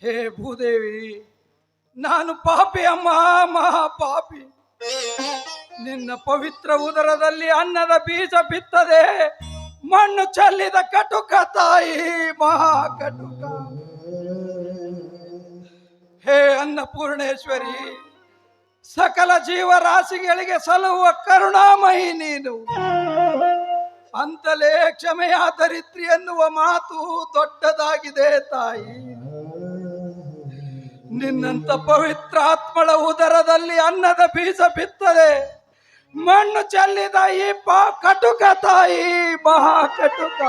ಹೇ ಭೂದೇವಿ, ನಾನು ಪಾಪಿ ಅಮ್ಮ, ಮಹಾ ಪಾಪಿ. ನಿನ್ನ ಪವಿತ್ರ ಉದರದಲ್ಲಿ ಅನ್ನದ ಬೀಜ ಬಿತ್ತದೆ, ಮಣ್ಣು ಚೆಲ್ಲಿದ ಕಟುಕ ತಾಯಿ, ಮಹಾ ಕಟುಕ. ಹೇ ಅನ್ನಪೂರ್ಣೇಶ್ವರಿ, ಸಕಲ ಜೀವರಾಶಿಗಳಿಗೆ ಸಲುವ ಕರುಣಾಮಯಿ ನೀನು. ಅಂತಲೇ ಕ್ಷಮೆಯ ಧರಿತ್ರಿ ಎನ್ನುವ ಮಾತು ದೊಡ್ಡದಾಗಿದೆ ತಾಯಿ. ನಿನ್ನಂತ ಪವಿತ್ರ ಆತ್ಮಳ ಉದರದಲ್ಲಿ ಅನ್ನದ ಬೀಜ ಬಿತ್ತದೆ, ಮಣ್ಣು ಚೆಲ್ಲಿದ ಈ ಕಟುಕ ತಾಯಿ, ಮಹಾ ಕಟುಕ.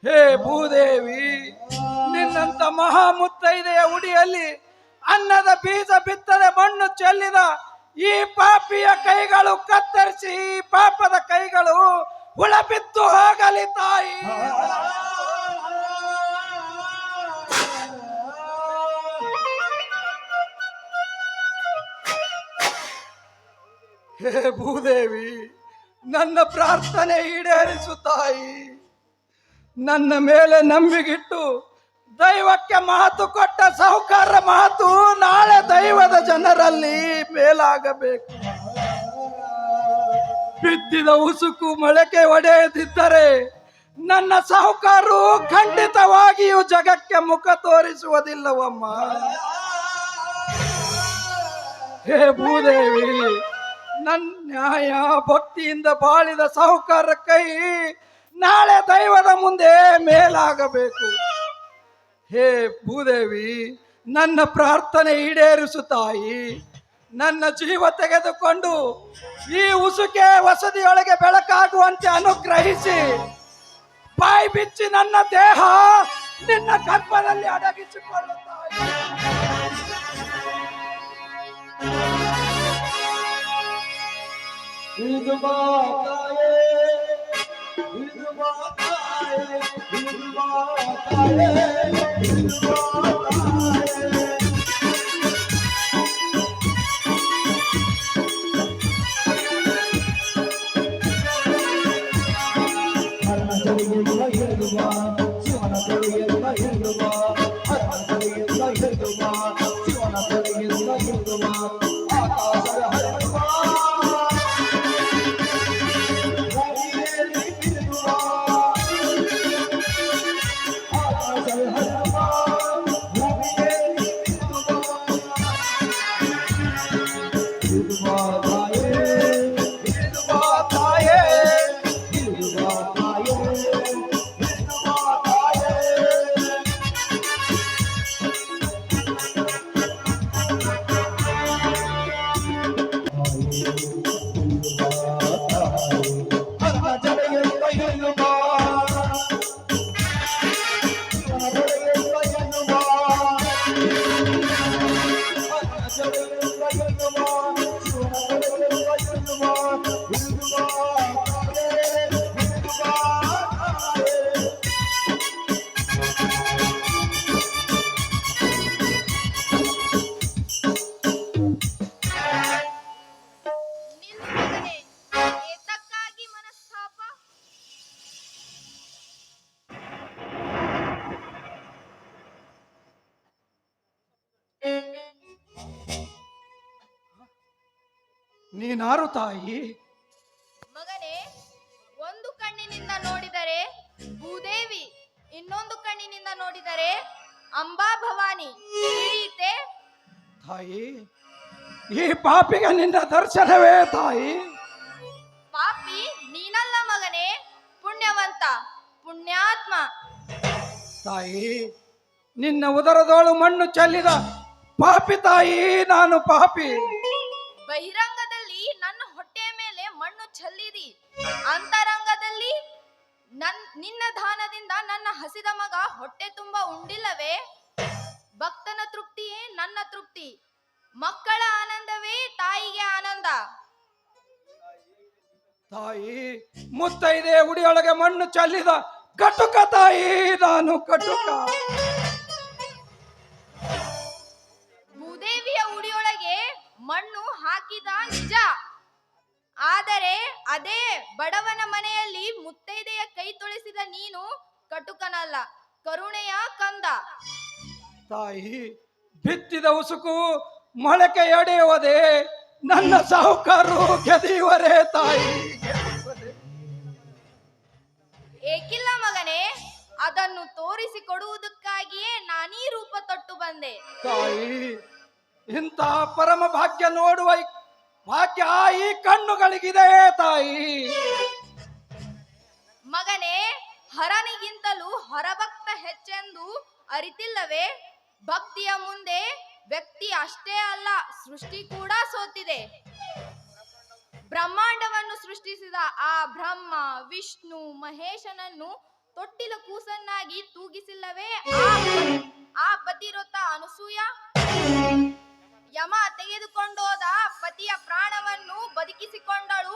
ಹೇ ಭೂದೇವಿ, ನಿನ್ನಂತ ಮಹಾ ಮುತ್ತೈದೆಯ ಉಡಿಯಲ್ಲಿ ಅನ್ನದ ಬೀಜ ಬಿತ್ತದೆ, ಮಣ್ಣು ಚೆಲ್ಲಿದ ಈ ಪಾಪಿಯ ಕೈಗಳು ಕತ್ತರಿಸಿ, ಪಾಪದ ಕೈಗಳು ಹುಳಬಿದ್ದು ಹೋಗಲಿ ತಾಯಿ. ಹೇ ಭೂದೇವಿ, ನನ್ನ ಪ್ರಾರ್ಥನೆ ಈಡೇರಿಸು ತಾಯಿ. ನನ್ನ ಮೇಲೆ ನಂಬಿಗಿಟ್ಟು ದೈವಕ್ಕೆ ಮಾತು ಕೊಟ್ಟ ಸಾಹುಕಾರ ಮಾತು ನಾಳೆ ದೈವದ ಜನರಲ್ಲಿ ಮೇಲಾಗಬೇಕು. ಬಿದ್ದಿದ ಉಸುಕು ಮೊಳಕೆ ಒಡೆಯದಿದ್ದರೆ ನನ್ನ ಸಾಹುಕಾರರು ಖಂಡಿತವಾಗಿಯೂ ಜಗಕ್ಕೆ ಮುಖ ತೋರಿಸುವುದಿಲ್ಲವಮ್ಮ. ಹೇ ಭೂದೇವಿ, ನನ್ನ ನ್ಯಾಯ ಭಕ್ತಿಯಿಂದ ಬಾಳಿದ ಸಾಹುಕಾರ ಕೈ ನಾಳೆ ದೈವದ ಮುಂದೆ ಮೇಲಾಗಬೇಕು. ಹೇ ಭೂದೇವಿ, ನನ್ನ ಪ್ರಾರ್ಥನೆ ಈಡೇರಿಸು ತಾಯಿ. ನನ್ನ ಜೀವ ತೆಗೆದುಕೊಂಡು ಈ ಉಸುಕೆ ವಸತಿಯೊಳಗೆ ಬೆಳಕಾಗುವಂತೆ ಅನುಗ್ರಹಿಸಿ, ಬಾಯಿ ಬಿಚ್ಚಿ ನನ್ನ ದೇಹ ನಿನ್ನ ಗರ್ಭದಲ್ಲಿ ಅಡಗಿಸಿಕೊಳ್ಳುತ್ತಾಯಿ. ಇದು ಮಾತಾಯೇ, ಇದು ಮಾತಾಯೇ, ಇದು ಮಾತಾಯೇ, ಇದು ಮಾತಾಯೇ. ಹರಣ ಹಿಡಿದು ಬಾ, ಶಿವನ ಕಡೆಯಿಂದ ಹಿಡಿದು ಬಾ, ಹರಣ ಕಡೆಯಿಂದ ಹಿಡಿದು ಬಾ, ಶಿವನ ಕಡೆಯಿಂದ ಹಿಡಿದು ಬಾ, ಆಕಾಶದ ಹರಿದು ಬಾ. ನೀನಾರು ತಾಯಿ? ಮಗನೇ, ಒಂದು ಕಣ್ಣಿನಿಂದ ನೋಡಿದರೆ ಭೂದೇವಿ, ಇನ್ನೊಂದು ಕಣ್ಣಿನಿಂದ ನೋಡಿದರೆ ಅಂಬಾ ಭವಾನಿ ತಿಳಿಯುತ್ತೆ ತಾಯಿ. ಈ ಪಾಪಿಗೆ ನಿನ್ನ ದರ್ಶನವೇ ತಾಯಿ? ಪಾಪಿ ನೀನಲ್ಲ ಮಗನೇ, ಪುಣ್ಯವಂತ, ಪುಣ್ಯಾತ್ಮ. ತಾಯಿ, ನಿನ್ನ ಉದರದೋಳು ಮಣ್ಣು ಚೆಲ್ಲಿದ ಪಾಪಿ ತಾಯಿ, ನಾನು ಪಾಪಿ. ಬಹಿರಂಗದಲ್ಲಿ ನನ್ನ ಹೊಟ್ಟೆಯ ಮೇಲೆ ಮಣ್ಣು ಚೆಲ್ಲಿದಿ, ಅಂತರಂಗದಲ್ಲಿ ನಿನ್ನ ದಾನದಿಂದ ನನ್ನ ಹಸಿದ ಮಗ ಹೊಟ್ಟೆ ತುಂಬ ಉಂಡಿಲ್ಲವೇ? ಭಕ್ತನ ತೃಪ್ತಿಯೇ ನನ್ನ ತೃಪ್ತಿ, ಮಕ್ಕಳ ಆನಂದವೇ ತಾಯಿಗೆ ಆನಂದ. ತಾಯಿ, ಮುತ್ತೈದೆ ಉಡಿಯೊಳಗೆ ಮಣ್ಣು ಚೆಲ್ಲಿದ ಕಟುಕ ತಾಯಿ, ನಾನು ಕಟುಕ. ಭೂದೇವಿಯ ಉಡಿಯೊಳಗೆ ಮಣ್ಣು ಹಾಕಿದ ನಿಜ, ಆದರೆ ಅದೇ ಬಡವನ ಮನೆಯಲ್ಲಿ ಮುತ್ತೈದೆಯ ಕೈ ತೊಳೆಸಿದ ನೀನು ಕಟುಕನಲ್ಲ, ಕರುಣೆಯ ಕಂದ. ತಾಯಿ, ಬಿತ್ತಿದ ಉಸುಕು ಮೊಳಕೆ ಎಡೆಯುವುದೇ, ನನ್ನ ಸಾಹುಕಾರು ಗೆದಿಯುವರೇ ತಾಯಿ. ಏಕಿಲ್ಲ ಮಗನೇ, ಅದನ್ನು ತೋರಿಸಿಕೊಡುವುದಕ್ಕಾಗಿಯೇ ನಾನೀ ರೂಪ ತೊಟ್ಟು ಬಂದೆ. ತಾಯಿ, ಇಂಥ ಪರಮ ಭಾಗ್ಯ ನೋಡುವ ಭಾಗ್ಯ ಈ ಕಣ್ಣುಗಳಿಗಿದೆ ತಾಯಿ. ಮಗನೇ, ಹರನಿಗಿಂತಲೂ ಹರಭಕ್ತ ಹೆಚ್ಚೆಂದು ಅರಿತಿಲ್ಲವೇ? ಭಕ್ತಿಯ ಮುಂದೆ ವ್ಯಕ್ತಿ ಅಷ್ಟೇ ಅಲ್ಲ, ಸೃಷ್ಟಿ ಕೂಡ ಸೋತಿದೆ. ಬ್ರಹ್ಮಾಂಡವನ್ನು ಸೃಷ್ಟಿಸಿದ ಆ ಬ್ರಹ್ಮ, ವಿಷ್ಣು, ಮಹೇಶನನ್ನು ತೊಟ್ಟಿಲ ಕೂಸನ್ನಾಗಿ ತೂಗಿಸಿಲ್ಲವೇ ಆ ಪತಿವ್ರತ ಅನಸೂಯ? ಯಮ ತೆಗೆದುಕೊಂಡೋದ ಪತಿಯ ಪ್ರಾಣವನ್ನು ಬದುಕಿಸಿಕೊಂಡಳು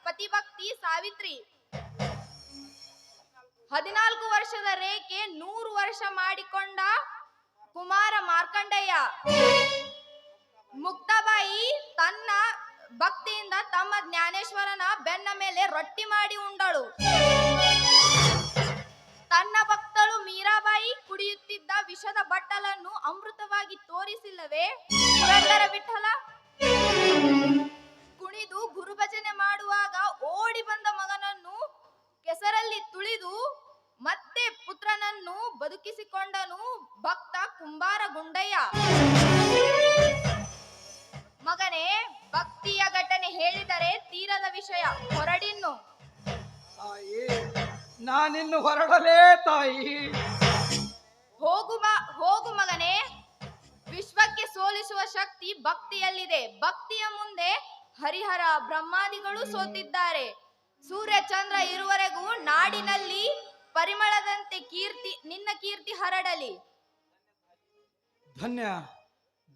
ಪತಿಭಕ್ತಿ ಸಾವಿತ್ರಿ. 14 ವರ್ಷದ ರೇಖೆ 100 ವರ್ಷ ಮಾಡಿಕೊಂಡ ಕುಮಾರ ಮಾರ್ಕಂಡೇಯ. ಮುಕ್ತಾಬಾಯಿ ತನ್ನ ಭಕ್ತಿಯಿಂದ ತಮ್ಮ ಜ್ಞಾನೇಶ್ವರನ ಬೆನ್ನ ಮೇಲೆ ರೊಟ್ಟಿ ಮಾಡಿ ಉಂಡಳು. ತನ್ನ ಭಕ್ತಳು ಮೀರಾಬಾಯಿ ಕುಡಿಯುತ್ತಿದ್ದ ವಿಷದ ಬಟ್ಟಲನ್ನು ಅಮೃತವಾಗಿ ತೋರಿಸಿಲ್ಲವೇ ಪುರಂದರ ವಿಠಲ? ಕುಣಿದು ಗುರುಭಜನೆ ಮಾಡುವಾಗ ಓಡಿ ಬಂದ ಮಗನನ್ನು ಕೆಸರಲ್ಲಿ ತುಳಿದು ಮತ್ತೆ ಪುತ್ರನನ್ನು ಬದುಕಿಸಿಕೊಂಡನು ಭಕ್ತ ಕುಂಬಾರ ಗುಂಡಯ್ಯ. ಮಗನೇ, ಭಕ್ತಿಯ ಘಟನೆ ಹೇಳಿದರೆ ತೀರದ ವಿಷಯ, ಹೊರಡಿನ್ನು. ತಾಯಿ, ನಾನಿನ್ನು ಹೊರಡಲೇ ತಾಯಿ. ಹೋಗು ಮಗನೇ, ವಿಶ್ವಕ್ಕೆ ಸೋಲಿಸುವ ಶಕ್ತಿ ಭಕ್ತಿಯಲ್ಲಿದೆ. ಭಕ್ತಿಯ ಮುಂದೆ ಹರಿಹರ ಬ್ರಹ್ಮಾದಿಗಳು ಸೋತಿದ್ದಾರೆ. ಸೂರ್ಯ ಚಂದ್ರ ಇರುವರೆಗೂ ನಾಡಿನಲ್ಲಿ ಪರಿಮಳದಂತೆ ನಿನ್ನ ಕೀರ್ತಿ ಹರಡಲಿ. ಧನ್ಯ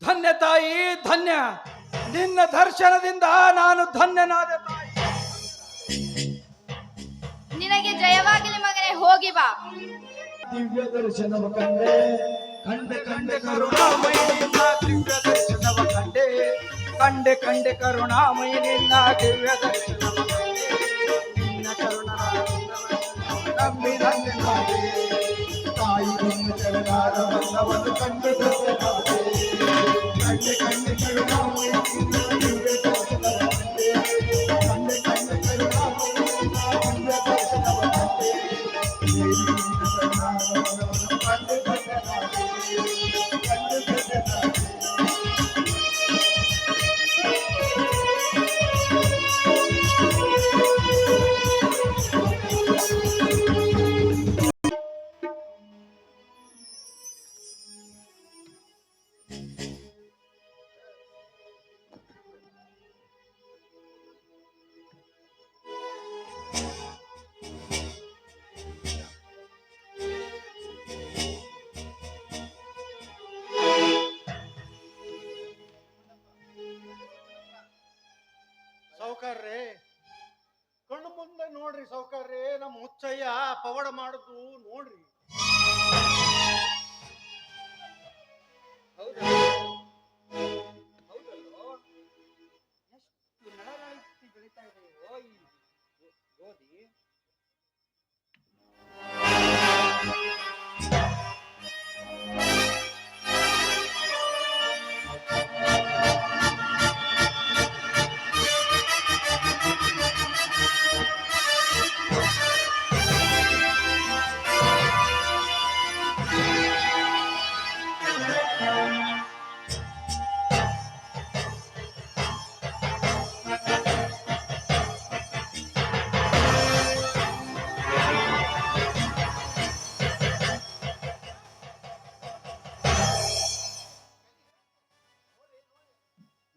ಧನ್ಯ ತಾಯಿ, ಧನ್ಯ. ನಿನ್ನ ದರ್ಶನದಿಂದ ನಾನು ಧನ್ಯನಾದ ತಾಯಿ. ನಿನಗೆ ಜಯವಾಗಲಿ ಮಗನೇ, ಹೋಗಿ ಬಾ. ದಿವ್ಯ ದರ್ಶನವ ಕಂಡೆ ಕಂಡೆ ಕಂಡೆ ಕರುಣಾಮಯಿ ನಿನ್ನ ದಿವ್ಯ ದರ್ಶನವ ಕಂಡೆ, ಕಂಡೆ ಕಂಡೆ ಕರುಣಾಮಯಿ ನಿನ್ನ ದಿವ್ಯ ದರ್ಶನವ ಕಂಡೆ. ನಿನ್ನ ಕರುಣಾ ನಂಬಿ ಧನ್ಯನಾದೆ. ತಾಯಿ ನಿನ್ನ ಚರಣಾರ ಬಂದವನು ಕಂಡು ಧನ್ಯನಾದೆ. ಕಂಡೆ ಕಂಡೆ ಕರುಣಾಮಯಿ ನಿನ್ನ ದಿವ್ಯ ದರ್ಶನವ ಕಂಡೆ, ಕಂಡೆ ಕಂಡೆ ಕರುಣಾಮಯಿ ನಿನ್ನ ದಿವ್ಯ ದರ್ಶನವ ಕಂಡೆ. ದೇವಿ ನಿನ್ನ ಚರಣಾರ ಬಂದವನು ಕಂಡು ಧನ್ಯನಾದೆ, ಕಂಡು ಧನ್ಯನಾದೆ. ಸೌಕರ್ರೆ, ಕಣ್ಣು ಮುಂದೆ ನೋಡ್ರಿ ಸೌಕರ್ರೆ, ನಮ್ಮ ಹುಚ್ಚಯ್ಯ ಪವಾಡ ಮಾಡುದು ನೋಡ್ರಿ. ಎಷ್ಟು ನಡಗಾಳಿಸಿ ಬೆಳಿತಾ ಇದೆ ಈ ಗೋಧಿ.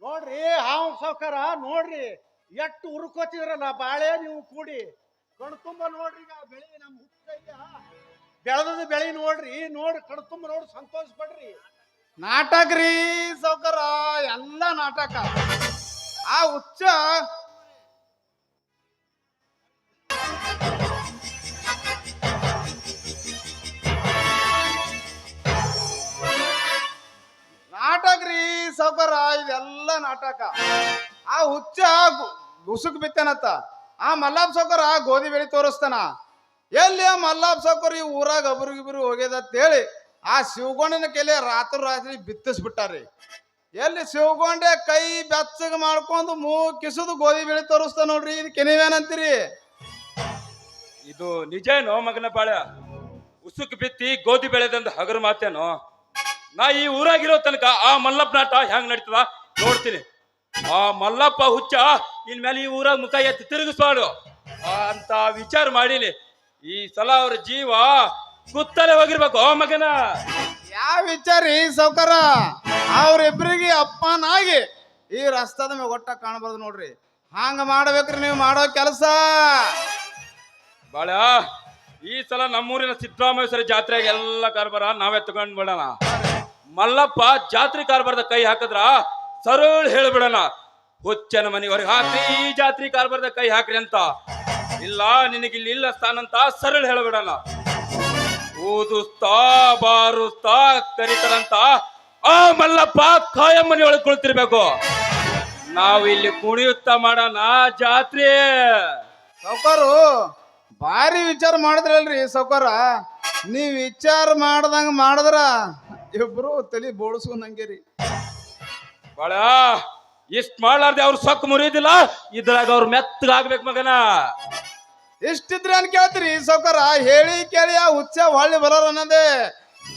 ನೋಡ್ರಿ ಹಾವ್ ಸೌಕರ, ನೋಡ್ರಿ ಎಷ್ಟು ಉರುಕೋತಿದ್ರಲ್ಲ ಬಾಳೆ ನೀವು ಕೂಡಿ. ಕಣ್ ತುಂಬ ನೋಡ್ರಿ, ಈಗ ಬೆಳಿ ನಮ್ಮ ಹುಚ್ಚಯ್ಯ ಬೆಳೆದ ಬೆಳಿ ನೋಡ್ರಿ, ನೋಡಿ ಕಣ್ ತುಂಬ ನೋಡಿ ಸಂತೋಷ ಪಡ್ರಿ. ನಾಟಕ ರೀ ಸೌಕರ, ಎಲ್ಲ ನಾಟಕ. ಆ ಹುಚ್ಚ ನಾಟಕ ರೀ ಸೌಕರ, ಇದೆಲ್ಲ ನಾಟಕ. ಆ ಹುಚ್ಚ ಗುಸುಕ್ ಬಿತ್ತನತ್ತ, ಆ ಮಲ್ಲಾಬ್ ಸೌಕರ ಗೋಧಿ ಬೆಳಿ ತೋರಿಸ್ತಾನ. ಎಲ್ಲಿ ಆ ಮಲ್ಲಾಬ್ ಸೌಕರ್ ಈ ಊರಾಗ ಒಬ್ರಿಗಿಬ್ರು ಹೋಗ್ಯದ ಅಂತೇಳಿ ಆ ಶಿವಗೊಂಡನ ಕೈಲಿ ರಾತ್ರಿ ಬಿತ್ತಿಸ್ಬಿಟ್ಟಾರಿ. ಎಲ್ಲಿ ಶಿವಗೊಂಡೆ ಕೈ ಬೆಚ್ಚಗ ಮಾಡ್ಕೊಂಡು ಕಿಸುದು ಗೋಧಿ ಬೆಳೆ ತೋರಿಸ್ತಾ ನೋಡ್ರಿ. ಇದಕ್ಕೆ ನೀವೇನಂತೀರಿ? ಇದು ನಿಜೇನೋ ಮಗನ ಬಾಳ? ಉಸುಕ್ ಬಿತ್ತಿ ಗೋಧಿ ಬೆಳೆದಂದ ಹಗರು ಮಾತೇನೋ? ನಾ ಈ ಊರಾಗಿರೋ ತನಕ ಆ ಮಲ್ಲಪ್ಪ ನಾಟ ಹೆಂಗ್ ನಡೀತದ ನೋಡ್ತೀನಿ. ಆ ಮಲ್ಲಪ್ಪ ಹುಚ್ಚ ಇನ್ಮೇಲೆ ಈ ಊರಾಗ ಮುಖ ಎತ್ತಿ ತಿರುಗಿಸ್ಬಾಡು ಅಂತ ವಿಚಾರ ಮಾಡೀನಿ. ಈ ಸಲ ಅವ್ರ ಜೀವ ಕುತ್ತಲೆ ಹೋಗಿರ್ಬೇಕು ಮಗನ. ಯಾವ ವಿಚಾರ ರೀ ಸಾವ್ಕಾರ? ಅವ್ರಿಬ್ರಿಗೆ ಅಪ್ಪನಾಗಿ ಈ ರಸ್ತಾದ ಮ್ಯಾಗ ಒಟ್ಟ ಕಾಣಬಾರ್ದು ನೋಡ್ರಿ. ಹಂಗ ಮಾಡ್ಬೇಕ್ರಿ ನೀವು ಮಾಡೋ ಕೆಲಸ. ಬಾಳ ಈ ಸಲ ನಮ್ಮೂರಿನ ಸಿದ್ದರಾಮೇಶ್ವರ ಜಾತ್ರೆಗೆ ಎಲ್ಲ ಕಾರ್ಬಾರ ನಾವೇ ತಗೊಂಡ್ ಬಿಡೋಣ. ಮಲ್ಲಪ್ಪ ಜಾತ್ರೆ ಕಾರ್ಬಾರದ ಕೈ ಹಾಕಿದ್ರ ಸರಳ ಹೇಳ್ಬಿಡೋಣ, ಹುಚ್ಚನ ಮನೆವರೆಗೆ ಹಾಕ್ರಿ ಈ ಜಾತ್ರೆ ಕಾರ್ಬಾರದ ಕೈ ಹಾಕ್ರಿ ಅಂತ. ಇಲ್ಲ ನಿನಗಿಲ್ಲಿ ಇಲ್ಲ ಸ್ಥಾನ ಅಂತ ಸರಳ ಹೇಳ್ಬಿಡೋಣ. ಊದುಸ್ತಾ ಬಾರುಸ್ತಾ ಕರಿತಾರಂತ ಆ ಮಲ್ಲಪ್ಪ ಕಾಯಂ ಮನೆ ಒಳಗೆ ಕುಳಿತಿರ್ಬೇಕು. ನಾವು ಇಲ್ಲಿ ಕುಣಿಯುತ್ತಾ ಮಾಡೋಣ ಜಾತ್ರೆ. ಸಾವ್ಕಾರು ಭಾರಿ ವಿಚಾರ ಮಾಡಿದ್ರಲ್ರಿ ಸಾವ್ಕಾರ. ನೀವ್ ವಿಚಾರ ಮಾಡ್ದಂಗ ಮಾಡಿದ್ರ ಇಬ್ರು ತಲೆ ಬೋಳ್ಸ್ಕೊಂಡಂಗೆರಿ. ಬಾಳ ಇಷ್ಟ್ ಮಾಡ್ಲಾರ್ದೆ ಅವ್ರು ಸೊಕ್ಕ ಮುರಿಯೋದಿಲ್ಲ, ಇದ್ರಾಗ ಅವ್ರು ಮೆತ್ತಗಾಗ್ಬೇಕು ಮಗನ. ಎಷ್ಟಿದ್ರಿ ಅನ್ ಕೇಳ್ತೀರಿ ಸಾವ್ಕಾರ? ಹೇಳಿ ಕೇಳಿ ಆ ಹುಚ್ಚ ಹೊಳ್ಳಿ ಬರೋರ್ ಅನ್ನೋದೇ.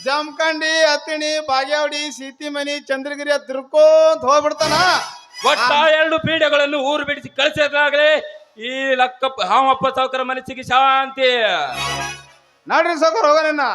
ಜಮಖಂಡಿ, ಅತ್ತಿಣಿ, ಬಾಗೇವಾಡಿ, ಸೀತಿಮನಿ, ಚಂದ್ರಗಿರಿ ತಿರ್ಕೋಂತ ಹೋಗ್ಬಿಡ್ತಾನ. ಒಟ್ಟ 2 ಪೀಡೆಗಳನ್ನು ಊರು ಬಿಡಿಸಿ ಕಳಿಸಿದಾಗಲೇ ಈ ಲಕ್ಕಪ್ಪ ಹಾಮಪ್ಪ ಸಾವ್ಕಾರ ಮನಸ್ಸಿಗೆ ಶಾಂತಿ. ನೋಡ್ರಿ ಸಾವ್ಕಾರ ಹೋಗೋಣ.